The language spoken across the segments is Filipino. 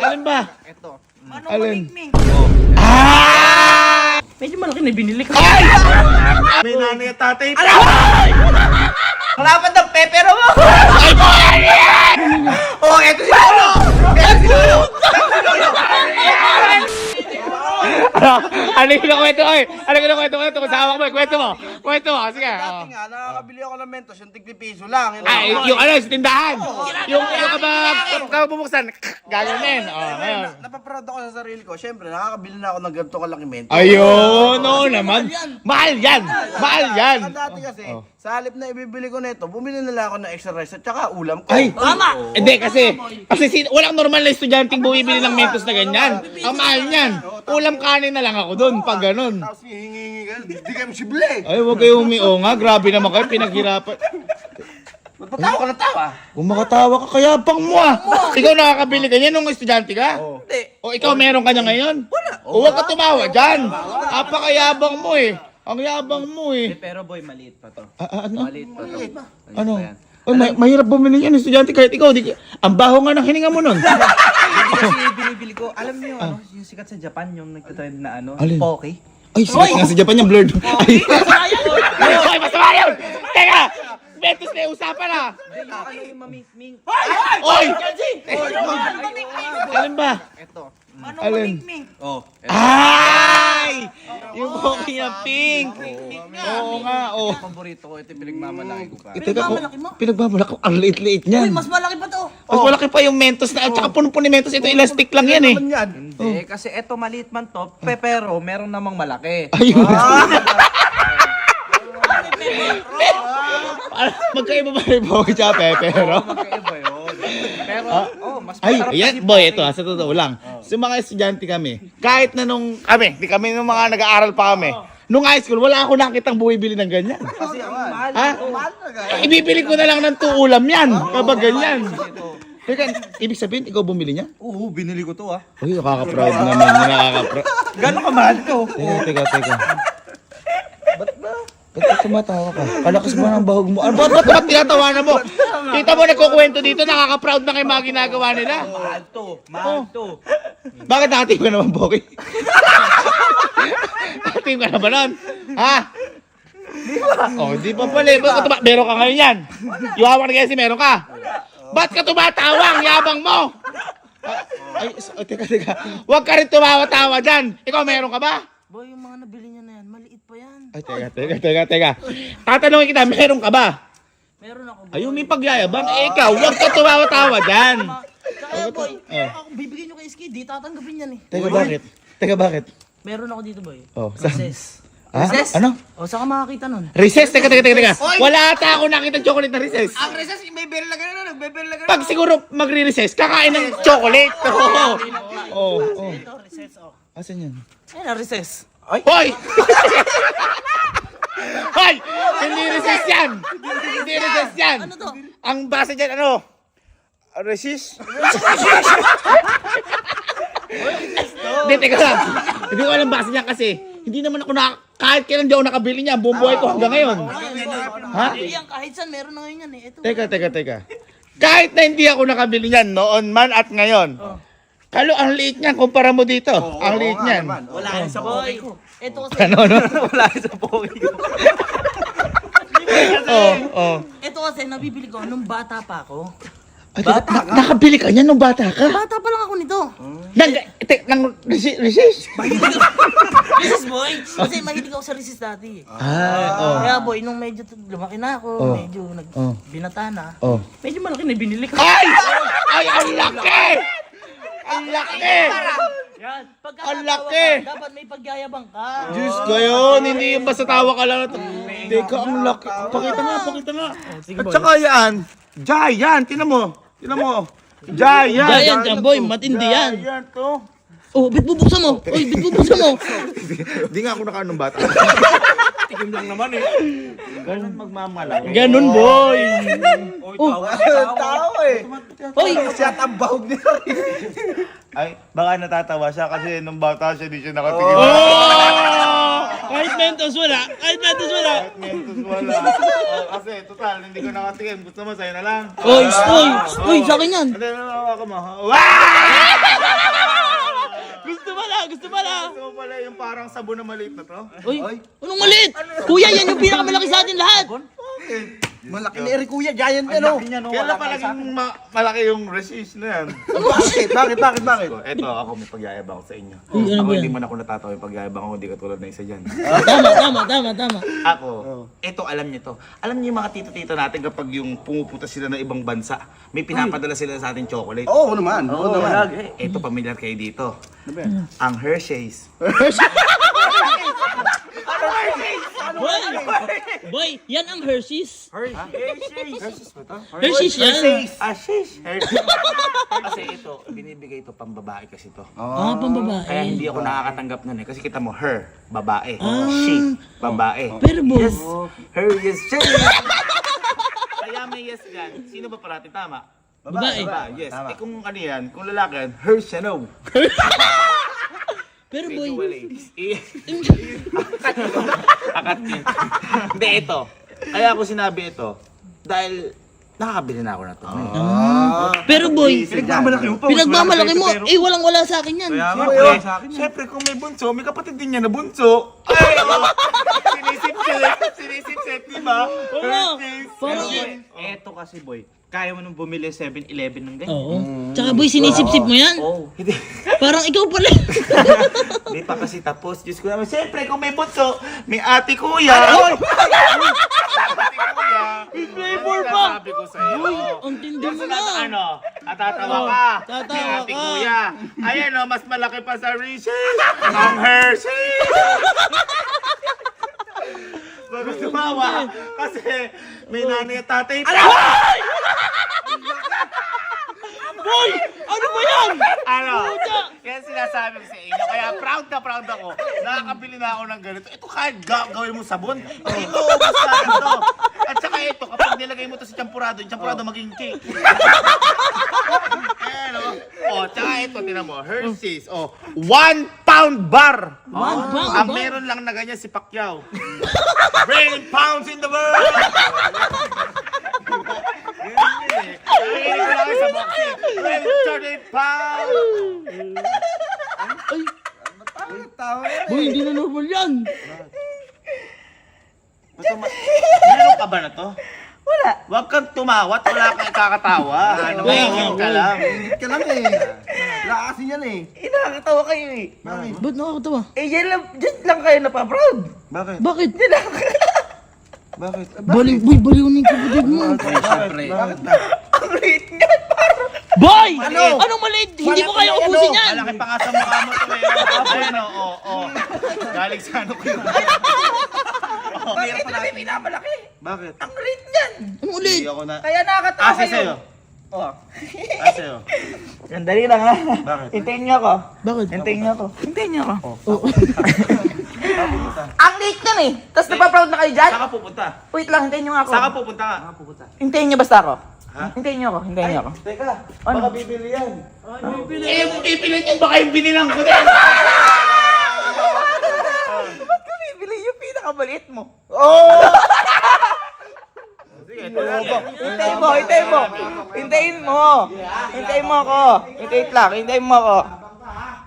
Alin ba? Ito. Alin? Medyo malaki na binili ko. Ay! May nanay at tatay. Wala pa ng pepero mo! Ay, boy! Oh, eto si Lolo! Eto si Lolo! Ano yung kwento ko eh? Ano yung kwento ko? Kung sawak mo, kwento mo. Kwento mo, sige. Dati nga, nakakabili ako ng Mentos, yung tigpipiso lang. Ay, yung ano, sa tindahan. Yung kapag bubuksan, gaganin. Ngayon. Napaproud ako sa sarili ko. Siyempre, nakakabili na ako ng ganito kalaki Mentos. Ayun, oo naman. Mahal yan. Mahal yan. Dati kasi, sa halip na ibibili ko nito, bumili nila ako ng extra rice at saka ulam ko. Ay, Tama! hindi kasi walang normal na estudyanteng bumibili ng Mentos na ganyan. Ang mahal niyan. Ulam kanin na lang ako doon pag ganun. Tapos hihingi ka, di kayo posible. Ay, huwag kayong umiyo nga. Grabe naman kayo, pinaghirapan. Ba't patawa ka ng tawa? Kung makatawa ka, kaya pang mo ah. Ikaw nakakabili ka niyan nung estudyante ka? Hindi. O ikaw meron ka niya ngayon? Wala. O huwag ka tumawa dyan. Apakayabang mo eh. Ang yabang mo eh. Pero boy, maliit pa to. Ano? Maliit pa to. Ano? Ay, mahirap bumili yan, estudyante kahit ikaw. Ang baho nga ng hininga mo nun. Hindi kasi binibili ko. Alam niyo ano, yung sikat sa Japan, yung nagtatrend na ano, Alin? Poke. Ay, sikat nga sa Japan yung blurred. Ay, ay, masama yun! Teka! Mentos na yung usapan ah! Ano yung maming-ming? Oy! Alin ba? Ito. Alin? Oh. Ay! Yung bokeh niya pink! Oo nga, oh. Paborito ko, ito yung pinagmamalaki ko pa. Teka ko, pinagbabalak ko, ang liit-liit niyan. Mas malaki pa to. Mas malaki pa yung Mentos na, at saka punong-puno yung Mentos, ito elastic lang yan eh. Hindi, kasi ito maliit man to, pero meron namang malaki. Ayun. Magkaiba ba yung bokeh tsaka pepero? Magkaiba yun. Pero, mas Ay, masarap ayan, kasi boy, Poke. ito sa totoo lang. Sa mga estudyante kami, kahit na nung kami nung mga nag-aaral pa kami, nung high school, wala ako nakitang bumibili ng ganyan. Kasi ang mahal. Ha? Ibibili ko na lang ng 2 ulam yan, kapag ganyan. Teka, ibig sabihin, ikaw bumili niya? Oo, binili ko to ah. Uy, nakaka-proud naman, nakaka-proud. Gano'n kamahal to? Teka. Ba't ka tumatawa ka? Kalakas mo ng bahog mo. Ano ba't tinatawanan mo? Kita mo nagkukwento dito, nakaka-proud na kayo mga ginagawa nila. Mahal to. Bakit nakatim ka naman, Boki? Nakatim ka naman nun? Ha? Di pa pala. Meron ka ngayon yan. Yung hawak na kasi meron ka. Ba't ka tumatawa? Ang yabang mo! Teka. Huwag ka rin tumawa-tawa dyan. Ikaw, meron ka ba? Boy, yung mga nabili niya na yan, maliit pa yan. Ay, teka. Tatanungin kita, meron ka ba? Meron ako, boy. Ayun, may pagyayabang. Ikaw, huwag ka tumawa-tawa dyan. Kaya, boy, ako bibigyan nyo kay Iski, di tatanggapin yan eh. Teka, bakit? Meron ako dito, boy. Oh, Recess. Ha? Ano? O, saka makakita nun. Recess? Teka. Wala ata ako nakita chocolate na recess. Ang recess, may bell na gano'n, nagbebell na gano'n. Pag siguro magre-recess, kakain ng chocolate. Oo. Ito, recess, oh. Asan yan? Ayun na, recess. Hoy! Hoy! Hindi recess yan! Hindi recess yan! Ano to? Ang basa dyan, ano? Resist? Hindi, teka lang. Hindi ko alam basa niyan kasi hindi naman ako kahit kailan di ako nakabili niya, buong buhay ko hanggang ngayon. Ha? Yan, kahit saan, meron na ngayon yan eh. Ito. Teka. Kahit na hindi ako nakabili niyan, noon man at ngayon. Kalo, ang liit niyan, kumpara mo dito. Ang liit niyan. Wala yan sa Poke ko. Ito kasi, Ano? Wala sa Poke ko. Oo. ito kasi, nabibili ko nung bata pa ako. Nakabili ka niyan nung bata ka? Bata pa lang ako nito. Nang resist? Recess, boy. Kasi mahilig ako sa recess dati. Kaya, boy, nung medyo lumaki na ako, medyo binata na, medyo malaki na binili ko. Ay! Ay, ang laki! Ang laki! Yan. Pagka Ang tatawa laki! ka, dapat may pagyayabang ka. Diyos ko yun, hindi yung basta tawa ka lang. Teka, ang laki. Pakita nga. At saka yan, giant, tinan mo. Giant. Giant yan, boy. Matindi yan. Giant to. Oh, bit bubuksan mo. Oy, bit bubuksan mo. Hindi nga ako nakaanong bata. Tikim lang naman eh. Ganun magmamalaki. Ganun, boy. Tao eh. Oy, Siya ang bahog nila. Ay, baka natatawa siya kasi nung bata siya, di siya nakatikim. kahit Mentos wala. Mentos wala. Kasi, total, hindi ko nakatikim. Gusto mo, sa'yo na lang. Oy, sa akin yan. Hindi, ako mo. Wow! parang sabon na maliit na to. Uy, anong maliit? Kuya, yan yung pinakamalaki sa atin lahat. Malaki ni Eric Kuya, giant yan oh. Kaya na palaging malaki yung resist na yan. Bakit? Ito, ako may pagyayabang ko sa inyo. Uy, ano Ako ba hindi yan? man ako natatawa yung pagyayabang ko, hindi katulad na isa dyan. Tama. Ako, ito alam niyo to. Alam niyo yung mga tito-tito natin kapag yung pumupunta sila ng ibang bansa, may pinapadala sila sa atin chocolate. Oo naman. Ito, pamilyar kayo dito. Ang Hershey's. Boy, yan ang Hershey's. Hershey's ba to? Hershey's yan. Hershey's. Kasi ito, binibigay ito pambabae kasi to. Ah, pambabae. Kaya hindi ako nakakatanggap nun eh. Kasi kita mo, her, babae. She, babae. Pero boy, Yes, her, yes, she. Kaya may yes yan. Sino ba parati tama? babae. Yes. Eh kung ano yan, kung lalaki yan, her, siya no. Pero boy, Medyo wala eh. Akat yun. Hindi, ito. Kaya ako sinabi ito, dahil nakakabili na ako na ito. pero boy, Pinagmamalaki mo pa. pinagmamalaki mo, eh walang-wala sa akin yan. Siyempre, kung may bunso, may kapatid din niya na bunso. Ay, sinisip-sip, di ba? Oo. Parang, Eto kasi boy, kaya mo nung bumili 7-Eleven ng ganyan. oo. Tsaka boy, sinisip-sip mo yan. Oh, hindi. Parang ikaw pala. Hindi pa kasi tapos. Diyos ko naman, siyempre, kung may bunso, may ate kuya. Ate kuya. May flavor pa. Sabi ko sa'yo. Ang tindi mo Gusto na. na, ano, natatawa ka. Tatawa May ate ka. kuya. Ayan o, mas malaki pa sa Reese's. Ang Hershey's. Bago tumawa, kasi may nanay at tatay pa. Boy, ano ba yan? Ano? Kaya sinasabi ko sa inyo, kaya proud na proud ako. Nakakabili na ako ng ganito. Ito kahit gawin mo sabon, hindi mo ubos na ito. At saka ito, kapag nilagay mo ito sa champurado, yung champurado maging cake. Ayan o. O, tsaka ito, tinan mo, Hershey's. O, 1 pound bar. Ang meron lang na ganyan si Pacquiao. Bring pounds in the world! Ganyan yun eh. Nakikinig ko lang kayo sa boxing. Bring 30 pounds! Boy, hindi na normal yan. Meron ka ba na to? Wala. Huwag kang tumawa at wala kang kakatawa. Nangingin ka lang. Ingit ka lang eh. Lakasin yan eh. Nakakatawa kayo eh. Ba't nakakatawa? Eh yan lang kayo napaproud. Bakit? Bakit? Bakit? Baliw ng kapatid mo. Bakit na? Ang liit niyan, parang. Boy! Anong maliit? Hindi ko kaya ubusin yan. Malaki pa nga sa mukha mo to eh. Ayan o, oo. Galing sa ano ko yun. Bakit ito na pinamalaki? Bakit? Ang liit niyan. Anong ulit? Hindi ako na... Kaya nakakatawa Asa kayo. sa'yo? Oh. Sa'yo? Sandali lang ha. Bakit? Hintayin niyo ako. Bakit? Hintayin niyo ako. Hintayin niyo ako. Oo. Ang liit niyan eh. Tapos napaproud na kayo dyan. Saan ka pupunta? Wait lang, hintayin niyo nga ako. Saan ka pupunta nga? Hintayin niyo basta ako. Ha? Hintayin niyo ako, hintayin niyo ako. Teka, Ano? baka bibili yan. Eh, ipilit yan, baka yung binilang ko din. Ba't ka bibili yung pinakamaliit mo? Sige, ito lang. Hintayin mo, hintayin mo. Hintayin mo. Hintayin mo ako. Hintayin mo ako.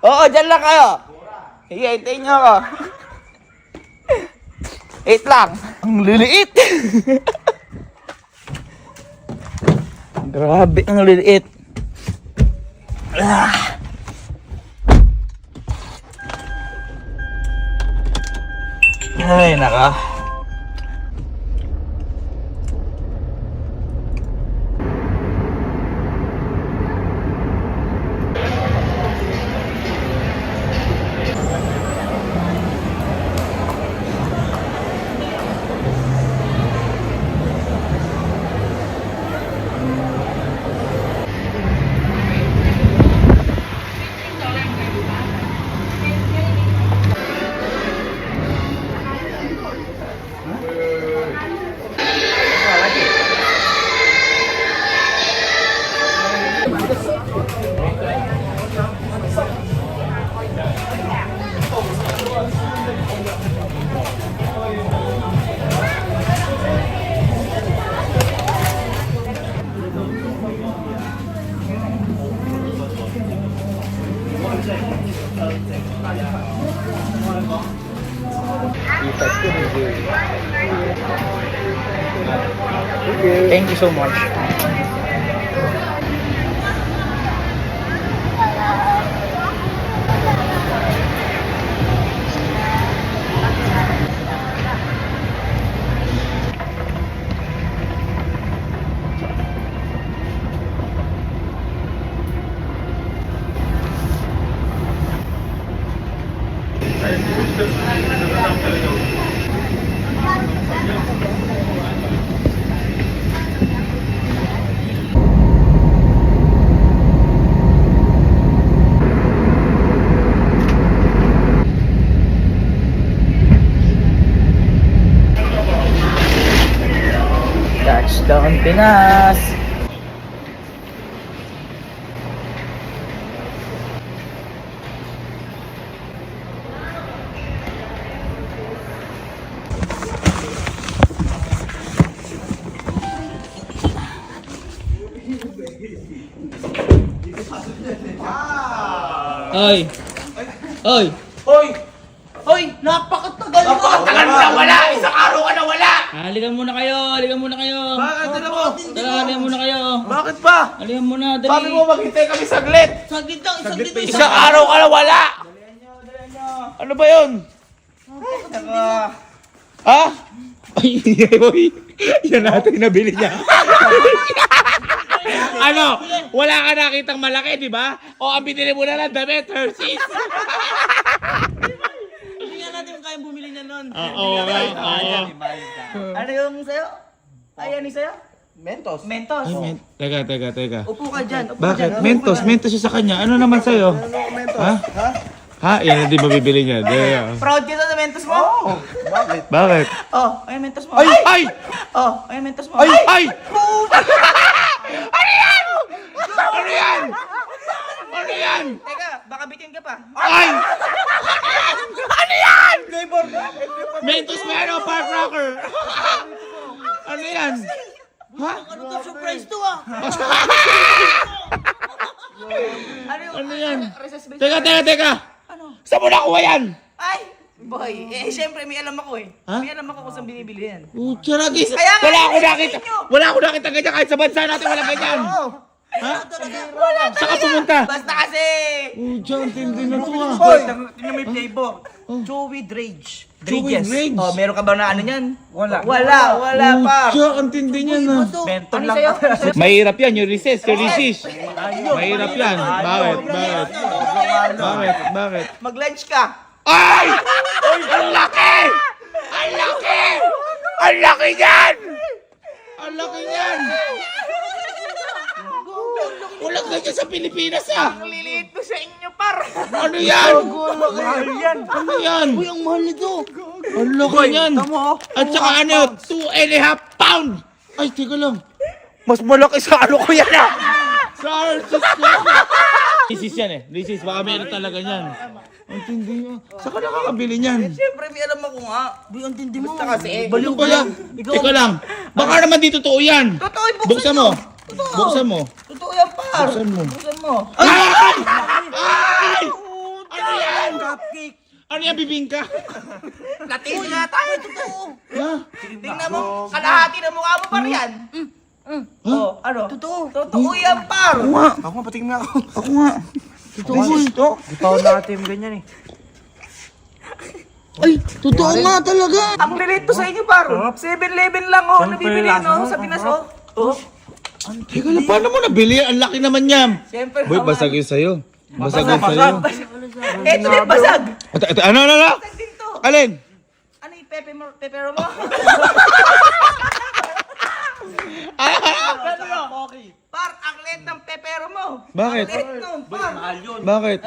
Oo, dyan lang kayo. Sige, hintayin niyo ako. Wait lang. Ang liliit. Grabe, ang liliit. Ay, naka. Thank you so much. Touchdown Pinas! Oy! Oy! Hoy! Hoy! Napakatagal mo! Napakatagal mo na wala! Isang araw ka na wala! Halika muna kayo! Halika muna kayo! Bakit? Ano mo? Tara, halika muna kayo! Bakit pa? Halika muna, dali! Sabi mo maghintay kami saglit! Saglit lang, saglit lang! Isang araw ka na wala! Ano ba yun? Ha? Ay, oy. Yan natin nabili niya. Ano? Wala ka nakitang malaki, di ba? O ang binili mo na lang damit, Hershey's. Hindi nga natin kayang bumili niya nun. Oo, oo. Ano yung sa'yo? Ay, ano yung sa'yo? Mentos. Mentos. Teka. Upo ka dyan. Upo Bakit? Ka dyan. Mentos yung sa kanya. Ano naman sa'yo? Mentos. Ha? Ha? Yan hindi ba bibili niya? Proud ka sa Mentos mo? Oh, bakit? Bakit? Oh, ay Mentos mo. Ay! Ay! Oh, ay Mentos mo. Ay! Ay! Ano yan? Ano yan? Ano yan? Teka, baka bitin ka pa. Ay! Ano yan? Mentos ba yan o Park Rocker? Ano yan? Ha? Ano to? Surprise to ah! Ano yung... Ano yan? Recess base? Teka. Saan mo nakuha yan? Ay! Boy, eh syempre may alam ako eh. Ha? May alam ako kung saan binibili yan. Charagis! Kaya nga, Wala ako sabihin nakita! nyo. Wala ako nakita ganyan kahit sa bansa natin wala ganyan! Ha? Saan ka pumunta? Basta kasi... Diyan, tindi na to ah. Boy, tingnan mo yung flavor. Chewy Drage. Chewy Drage? Oh, meron ka ba na ano yan? Wala pa. Diyan, ang tindi niya na. Benton lang sa'yo? Mahirap yan, yung recess. Mahirap yan. Bakit? Mag-lunch ka. Ay! Ang laki! Ang laki! Ang laki niyan! Ang laki niyan! Walang ganyan sa Pilipinas ah! Ang liliit ko sa inyo, par. Ano yan? Ano yan? Uy, ang mahal nito! Ang laki niyan! At saka ano, 2.5 pound! Ay, teka lang. Mas malaki sa ano ko yan ah! Sa Artis ko. Lisis yan eh. Lisis, baka meron talaga niyan. Ang tindi niya. Saan ka nakakabili niyan? Siyempre may alam ako nga. Uy, ang tindi mo! Kasi, Baliw ko yan. Teka lang. Baka naman di totoo yan. totoo, Buksan mo. Buksan mo. Totoo yan, par. Buksan mo. Buksan mo. Ay! Ay! Ano yan? Cupcake. Ano yan, bibingka? Natin nga tayo, totoo. Ha? Tingnan mo, kalahati ng mukha mo, par yan. Oh, ano? Totoo. Totoo yan, par. Ako nga, patingin nga ako. Ako nga. Totoo ito. Di pa ako natin ganyan eh. Ay, totoo nga talaga! Ang lilito sa inyo, par. 7-Eleven lang, oh. Nabibili, no? Sa Pinas, oh. Oh. Teka lang, paano mo nabili? Ang laki naman yan. Siyempre. Boy, basag yun sa'yo. Basag yun sa'yo. Eto din, basag. Ano? Basag din to. Alin? Ano yung pepero mo? Par, ang liit ng pepero mo. Bakit? Ang liit nun, par. Bakit?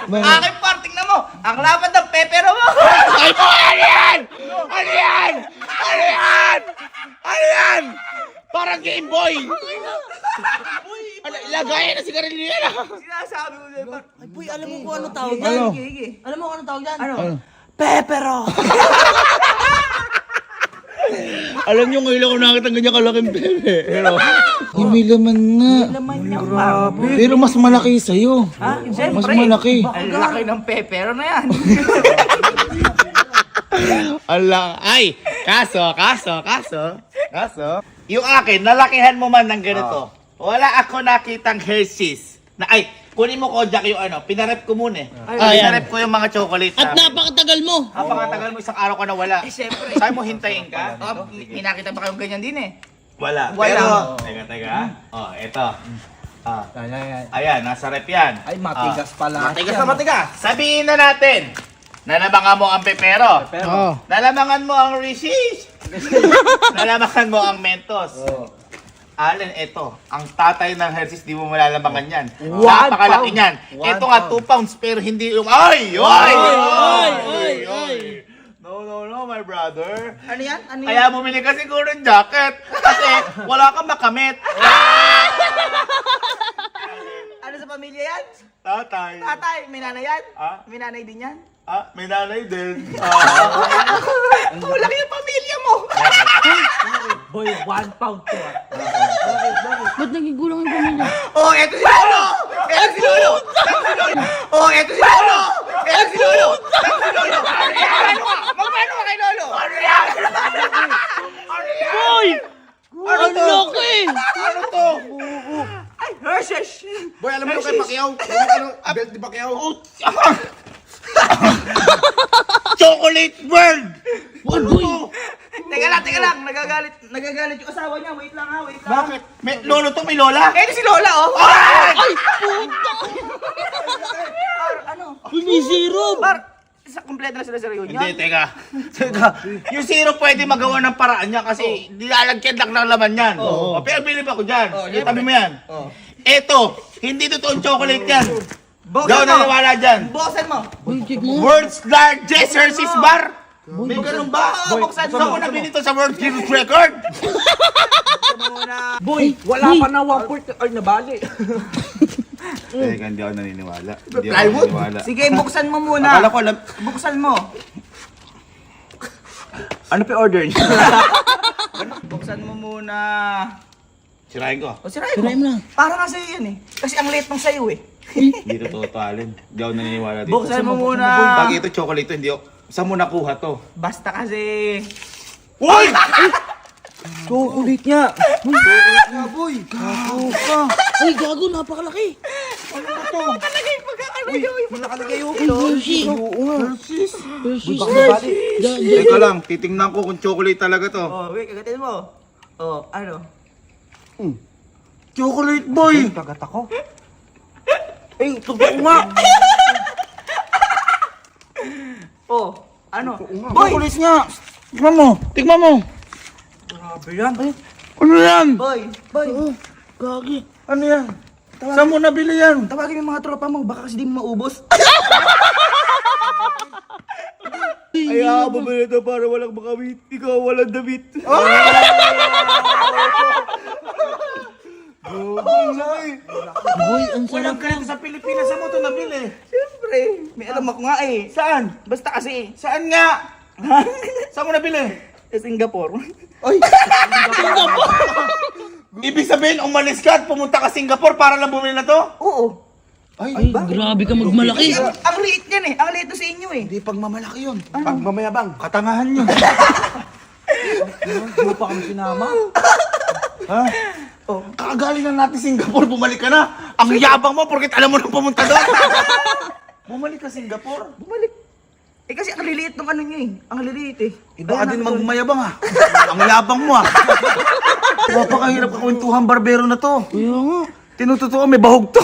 Akin, par, tingnan mo. Ang lapad ng pepero mo. Ay mo! Ano yan? Ano yan? Ano yan? Ano yan? Parang Game Boy. Ano, lagayan na sigarilyo yan ah. Sinasabi mo sa'yo, par. Ay, boy, alam mo kung ano tawag yan? Ano? Hige. Alam mo kung ano tawag yan? Ano? Pepero! Alam niyo, ngayon ako nakita ganyan kalaking bebe. Pero, may laman nga. Laman niya, pa. Pero mas malaki sa'yo. Ha? Mas Siyempre. malaki. Ang laki ng pepero na yan. Ay, kaso. Yung akin, nalakihan mo man ng ganito. Wala ako nakitang Hershey's. Kunin mo Kojak yung pinarep ko muna eh. Pinarep ko yung mga chocolate. At napakatagal mo. Napakatagal mo, isang araw ka na wala. Siyempre. Sabi mo, hintayin ka? May nakita pa kayong ganyan din eh. Wala. Wala. Pero, teka. Eto. Ayan, nasa rep yan. Ay, matigas pala. Matigas na matigas. Sabihin na natin, nalamangan mo ang pepero. Nalamangan mo ang Reese's. Nalamangan mo ang Mentos. Alin, ito. Ang tatay ng Hershey's, di mo malalamangan yan. Napakalaki niyan. Ito nga, 2 pounds, pero hindi yung... Ay! No, my brother. Ano yan? Ano yan? Kaya bumili ka siguro ng jacket. Kasi wala kang makamit. Ano sa pamilya yan? Tatay. Tatay, may nanay yan? Ah? May nanay din yan? May nanay din. Malaki yung pamilya mo! Boy, 1 pound to ah. Ba't nagigulang yung pamilya? Oh, eto si Lolo! Eto si Lolo! Oh, eto si Lolo! Eto si Lolo! Magmano ka kay Lolo? Boy! Ang laki! Ano to? Ay, Hershey's! Boy, alam mo yung kay Pacquiao? Belt ni Pacquiao? Chocolate bird! Boy! Teka lang, nagagalit yung asawa niya. Wait lang ha, wait lang. Bakit? May lolo to, may lola? Eto si Lola, oh! Ay, puta! Ano? May zero! Isa kompleto na sila sa reunion? Hindi, teka. Yung zero pwede magawa ng paraan niya kasi nilalagyan lang ng laman yan. Pero bilib ako dyan. Tabi mo yan. Eto, hindi totoong chocolate yan. Daw naniwala dyan. Buksan mo! Boy, check mo. World's largest Hershey's bar. May ganun ba? Buksan mo. Saan ko nabili to sa World Guinness Record? Boy, wala pa na 1/4. Ay, nabali. Teka, hindi ako naniniwala. Plywood? Sige, buksan mo muna. Akala ko alam. Buksan mo. Ano pa order niya? Buksan mo muna. Sirahin ko. O, sirain Sirain mo mo. lang. Para nga sa'yo yan eh. Kasi ang late ng sa'yo eh. Hindi totoo to, Alin. Hindi ako naniniwala dito. Buksan mo muna. Pag ito chocolate to, hindi ako. Saan mo nakuha to? Basta kasi... Uy! Chocolate niya. Ay, gago, napakalaki. Nakalagay pagkakalagay. Nakalagay yung Hershey. Hershey's. Hershey's. Teka lang, titingnan ko kung chocolate talaga to. Oh, wait, kagatin mo. Oh, ano? Chocolate boy! Kagat ako. Eh, totoo nga. Oh, ano? Boy! Chocolate niya. Tignan mo. Tignan mo. Grabe yan. Ano yan? Boy, Gagi. Ano yan? Saan mo nabili yan? tawagin yung mga tropa mo. Baka kasi di mo maubos. Ay, bumili ito para walang makamit. Ikaw walang damit. Boy, ang sarap. Walang ganito sa Pilipinas. Saan mo ito nabili? Siyempre, may alam ako nga eh. Saan? Basta kasi Saan nga? Saan mo nabili? sa Singapore. Ibig sabihin, umalis ka at pumunta ka Singapore para lang bumili na to? Oo. Ay, grabe ka magmalaki. Ang liit yan eh. Ang liit na sa inyo eh. Hindi pagmamalaki yun. Pagmamayabang. Katangahan nyo. Hindi mo pa kami sinama. Kakagaling na natin Singapore, bumalik ka na. Ang yabang mo porket alam mo nang pumunta doon. Bumalik ka Singapore? Bumalik. Eh kasi ang liliit ng ano nyo eh. Ang liliit eh. Iba ka din magmayabang ha. Ang yabang mo ha. Napakahirap kakwentuhan barbero na to. Kaya nga. Tinututuan may bahog to.